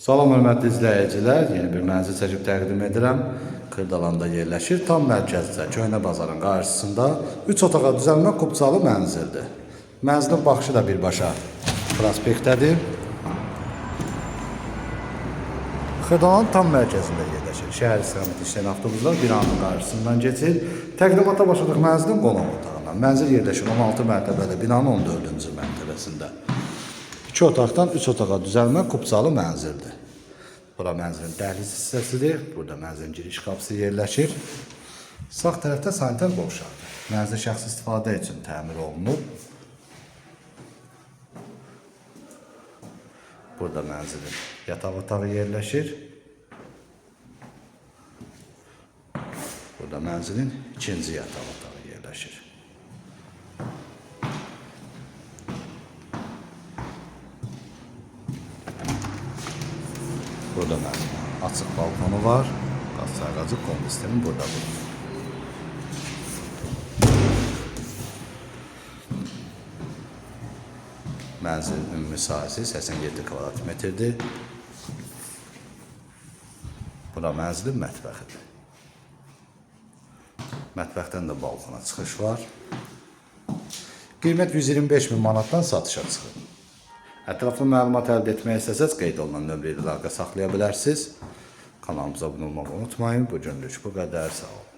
Salam hörmətli izləyicilər, yeni bir mənzil çəkib təqdim edirəm. Kırdalanda yerləşir, tam mərkəzdə, Köhnə bazarın qarşısında 3 otağa düzəlmə kubcalı mənzildir. Mənzilin baxışı da birbaşa prospektdədir. Kırdalanın tam mərkəzində yerləşir. Şəhər istiqaməti işləyən avtobuslar binanın qarşısından keçir. Təqdimata başladıq mənzilin qonaq otağından. Mənzil yerləşir 16 mərtəbəli binanın 14-cü mərtəbəsində. 2 otaqdan 3 otağa düzəlmə kubcalı mənzildir. Bura mənzilin dəhliz hissəsidir. Burada mənzilin giriş qapısı yerləşir. Sağ tərəfdə sanitar qovşaqdır. Mənzil şəxsi istifadə üçün təmir olunub. Burada mənzilin yataq otağı yerləşir. Burada mənzilin ikinci yataq otağı yerləşir. Burada mənzilin açıq balkonu var. Qaz sayğacı kombi sistemi buradadır. Mənzilin ümumi sahəsi 87 kvadrat metrdir. Bura mənzilin mətbəxidir. Mətbəxdən də balkona çıxış var. Qiymət 125 min manatdan satışa çıxır. Ətraflı məlumat əldə etmək istəsəz qeyd olunan nömrə ilə əlaqə saxlaya bilərsiniz. Kanalımıza abunə olmağı unutmayın. Bu günlük bu qədər. Sağ olun.